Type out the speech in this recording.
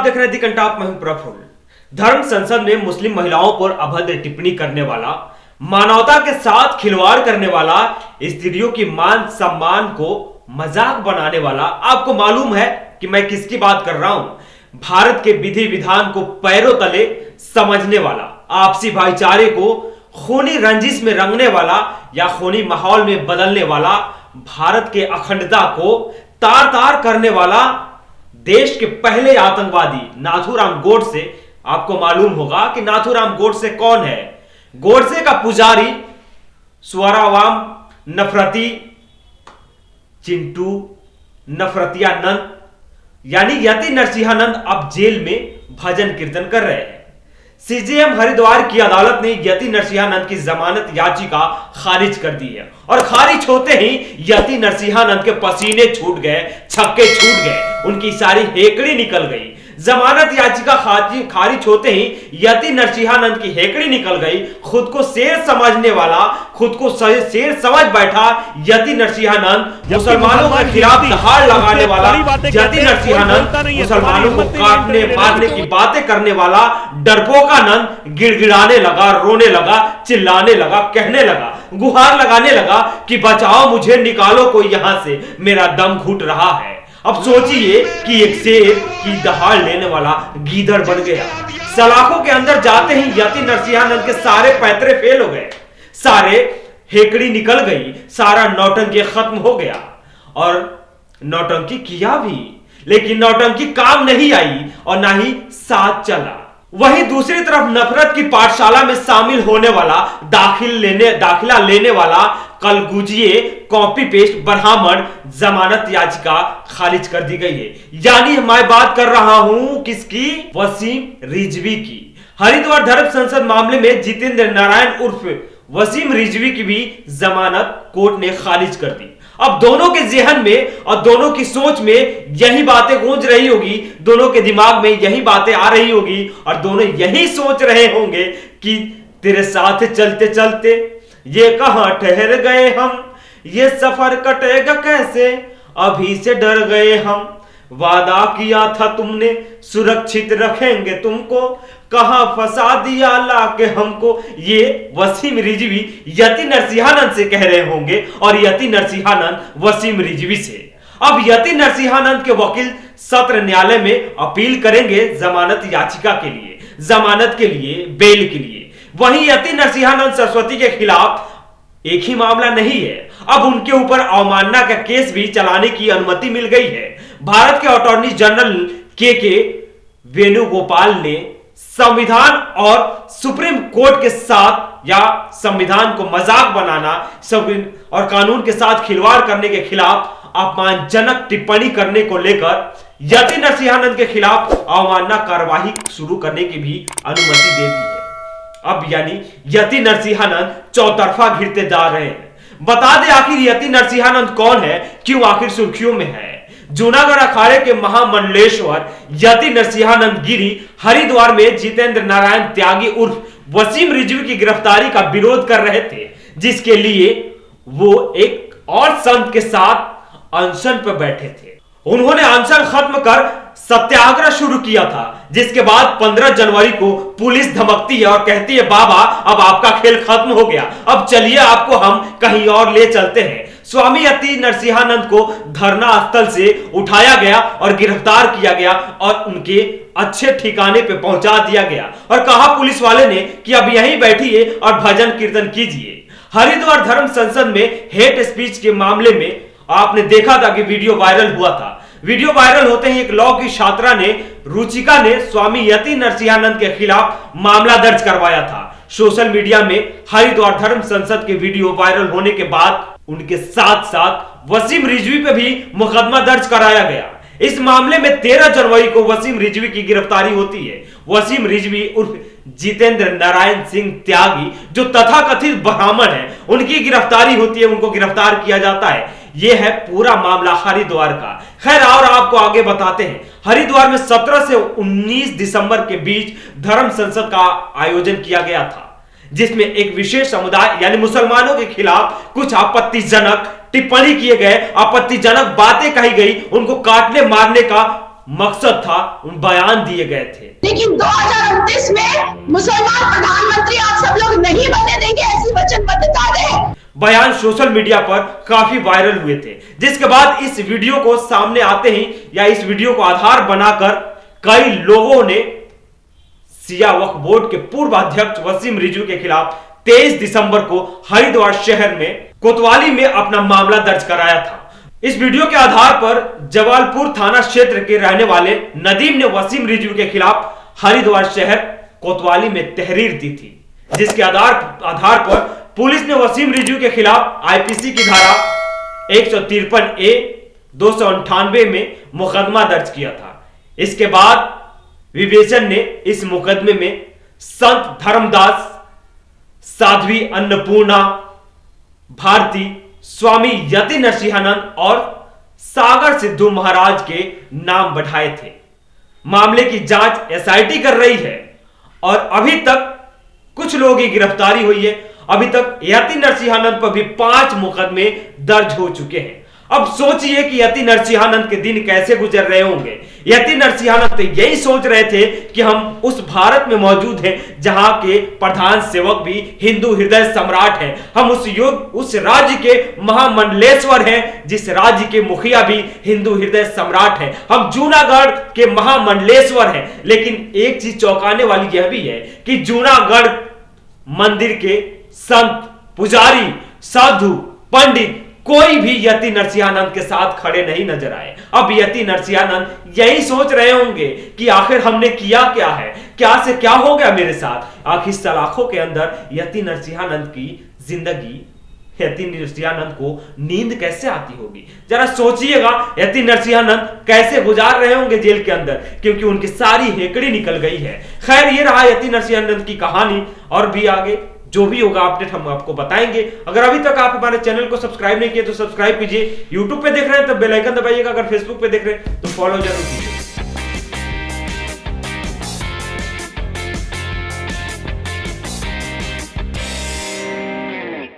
देख रहे हैं दी कंटाप, मैं हूं प्रफुल्ल। धर्म संसद में मुस्लिम महिलाओं पर अभद्र टिप्पणी करने वाला, मानवता के साथ खिलवाड़ करने वाला, स्त्रियों की मान सम्मान को मजाक बनाने वाला, आपको मालूम है कि मैं किसकी बात कर रहा हूं? भारत के विधि विधान को पैरों तले समझने वाला, आपसी भाईचारे को खूनी रंजिश में रंगने वाला या खूनी माहौल में बदलने वाला, भारत के अखंडता को तार तार करने वाला देश के पहले आतंकवादी नाथूराम गोडसे। आपको मालूम होगा कि नाथूराम गोडसे कौन है? गोडसे का पुजारी स्वरावाम नफरती चिंटू नफरतियानंद यानी यति नरसिंहानंद अब जेल में भजन कीर्तन कर रहे हैं। सीजेएम हरिद्वार की अदालत ने यति नरसिंहानंद की जमानत याचिका खारिज कर दी है और खारिज होते ही यति नरसिंहानंद के पसीने छूट गए, छक्के छूट गए, उनकी सारी हेकड़ी निकल गई। जमानत याचिका खारिज होते ही यति नरसिंहानंद की हेकड़ी निकल गई। खुद को शेर समझने वाला, खुद को शेर समझ बैठा यति नरसिंहानंद, मुसलमानों के खिलाफ दहाड़ लगाने वाला यति नरसिंहानंद, मुसलमानों को काटने मारने की बातें करने वाला डरपोकानंद गिड़गिड़ाने लगा, रोने लगा, चिल्लाने लगा, कहने लगा, गुहार लगाने लगा कि बचाओ मुझे, निकालो कोई यहां से, मेरा दम घुट रहा है। अब सोचिए कि एक शेर की दहाड़ लेने वाला गीदड़ बन गया। सलाखों के अंदर जाते ही यति नरसिंहानंद के सारे पैतरे फेल हो गए, सारे हेकड़ी निकल गई, सारा नौटंकी खत्म हो गया। और नौटंकी किया भी, लेकिन नौटंकी काम नहीं आई और ना ही साथ चला। वहीं दूसरी तरफ नफरत की पाठशाला में शामिल होने वाला, दाखिला लेने वाला, कल गुजिए कॉपी पेस्ट ब्राह्मण जमानत याचिका खारिज कर दी गई है। यानी मैं बात कर रहा हूं किसकी? वसीम रिजवी की। हरिद्वार धर्म संसद मामले में जितेंद्र नारायण उर्फ वसीम रिजवी की भी जमानत कोर्ट ने खारिज कर दी। अब दोनों के जहन में और दोनों की सोच में यही बातें गूंज रही होगी, दोनों के दिमाग में यही बातें आ रही होगी और दोनों यही सोच रहे होंगे कि तेरे साथ चलते चलते ये कहां ठहर गए हम, ये सफर कटेगा कैसे, अभी से डर गए हम, वादा किया था तुमने सुरक्षित रखेंगे तुमको, कहां फंसा दिया लाके हमको। ये वसीम रिजवी यति नरसिंहानंद से कह रहे होंगे और यति नरसिंहानंद वसीम रिजवी से। अब यति नरसिंहानंद के वकील सत्र न्यायालय में अपील करेंगे जमानत याचिका के लिए, जमानत के लिए, बेल के लिए। वहीं यति नरसिंहानंद सरस्वती के खिलाफ एक ही मामला नहीं है, अब उनके ऊपर अवमानना का केस भी चलाने की अनुमति मिल गई है। भारत के अटॉर्नी जनरल के वेणुगोपाल ने संविधान और सुप्रीम कोर्ट के साथ या संविधान को मजाक बनाना और कानून के साथ खिलवाड़ करने के खिलाफ अपमानजनक टिप्पणी करने को लेकर यति नरसिंहानंद के खिलाफ अवमानना कार्यवाही शुरू करने की भी अनुमति दे दी है। अब यानी यति नरसिंहानंद चौतरफा घिरते जा रहे हैं। बता दें आखिर यति नरसिंहानंद कौन है, क्यों आखिर सुर्खियों में है? जूनागढ़ अखाड़े के महामंडलेश्वर यति नरसिंहानंद गिरी हरिद्वार में जितेंद्र नारायण त्यागी उर्फ वसीम रिजवी की गिरफ्तारी का विरोध कर रहे थे, जिसके लिए वो एक और संत के साथ अनशन पर बैठे थे। उन्होंने अनशन खत्म कर सत्याग्रह शुरू किया था, जिसके बाद 15 जनवरी को पुलिस धमकती है और कहती है बाबा अब आपका खेल खत्म हो गया, अब चलिए आपको हम कहीं और ले चलते हैं। स्वामी यति नरसिंहानंद को धरना स्थल से उठाया गया और गिरफ्तार किया गया और उनके अच्छे ठिकाने पे पहुंचा दिया गया और कहा पुलिस वाले ने कि अब यहीं बैठिए और भजन कीर्तन कीजिए। हरिद्वार धर्म संसद में हेट स्पीच के मामले में आपने देखा था कि वीडियो वायरल हुआ था। वीडियो वायरल होते ही एक लॉ की छात्रा ने, रुचिका ने, स्वामी यति नरसिंहानंद के खिलाफ मामला दर्ज करवाया था। सोशल मीडिया में हरिद्वार धर्म संसद के वीडियो वायरल होने के बाद उनके साथ साथ वसीम रिजवी पे भी मुकदमा दर्ज कराया गया। इस मामले में 13 जनवरी को वसीम रिजवी की गिरफ्तारी होती है। वसीम रिजवी उर्फ जितेंद्र नारायण सिंह त्यागी, जो तथाकथित ब्राह्मण है, उनकी गिरफ्तारी होती है, उनको गिरफ्तार किया जाता है। यह है पूरा मामला हरिद्वार का। खैर और आपको आगे बताते हैं। हरिद्वार में 17 से 19 दिसंबर के बीच धर्म संसद का आयोजन किया गया था, जिसमें एक विशेष समुदाय यानी मुसलमानों के खिलाफ कुछ आपत्तिजनक टिप्पणी किए गए, आपत्तिजनक बातें कही गई, उनको काटने मारने का मकसद था बयान दिए गए थे। लेकिन 2029 में मुसलमान प्रधानमंत्री आप सब लोग नहीं बनने देंगे, ऐसी वचनबद्धता दें। बयान सोशल मीडिया पर काफी वायरल हुए थे, जिसके बाद इस वीडियो को सामने आते ही या इस वीडियो को आधार बनाकर कई लोगों ने शिया वक्फ बोर्ड के पूर्व अध्यक्ष वसीम रिजवी के खिलाफ 23 दिसंबर को हरिद्वार शहर में कोतवाली में अपना मामला दर्ज कराया था। इस वीडियो के आधार पर जवालपुर थाना क्षेत्र के रहने वाले नदीम ने वसीम रिजवी के खिलाफ हरिद्वार शहर कोतवाली में तहरीर दी थी, जिसके आधार पर पुलिस ने वसीम रिजवी के खिलाफ आईपीसी की धारा 153A 298 में मुकदमा दर्ज किया था। इसके बाद विवेचन ने इस मुकदमे में संत धर्मदास, साध्वी अन्नपूर्णा भारती, स्वामी यति नरसिंहानंद और सागर सिद्धू महाराज के नाम बढ़ाए थे। मामले की जांच एसआईटी कर रही है और अभी तक कुछ लोगों की गिरफ्तारी हुई है। अभी तक यति नरसिंहानंद पर भी 5 मुकदमे दर्ज हो चुके हैं। अब सोचिए कि यति नरसिंहानंद के दिन कैसे गुजर रहे होंगे। यति नरसिंहानंद तो यही सोच रहे थे कि हम उस भारत में मौजूद हैं जहां के प्रधान सेवक भी हिंदू हृदय सम्राट हैं। हम उस राज्य के महामंडलेश्वर हैं जिस राज्य के मुखिया भी हिंदू हृदय सम्राट हैं। हम जूनागढ़ के महामंडलेश्वर हैं। लेकिन एक चीज चौंकाने वाली यह भी है कि जूनागढ़ मंदिर के संत, पुजारी, साधु, पंडित कोई भी यति नरसिंहानंद के साथ खड़े नहीं नजर आए। अब यति नरसिंहानंद यही सोच रहे होंगे कि आखिर हमने किया क्या है, क्या से क्या हो गया मेरे साथ। आखिर सलाखों के अंदर यति नरसिंहानंद की जिंदगी, यति नरसिंहानंद को नींद कैसे आती होगी। जरा सोचिएगा यति नरसिंहानंद कैसे गुजार रहे होंगे जेल के अंदर, क्योंकि उनकी सारी हेकड़ी निकल गई है। खैर, ये रहा यति नरसिंहानंद की कहानी, और भी आगे जो भी होगा अपडेट हम आपको बताएंगे। अगर अभी तक आप हमारे चैनल को सब्सक्राइब नहीं किए तो सब्सक्राइब कीजिए। यूट्यूब पे देख रहे हैं तो बेल आइकन दबाइएगा, अगर फेसबुक पे देख रहे हैं तो फॉलो जरूर कीजिए।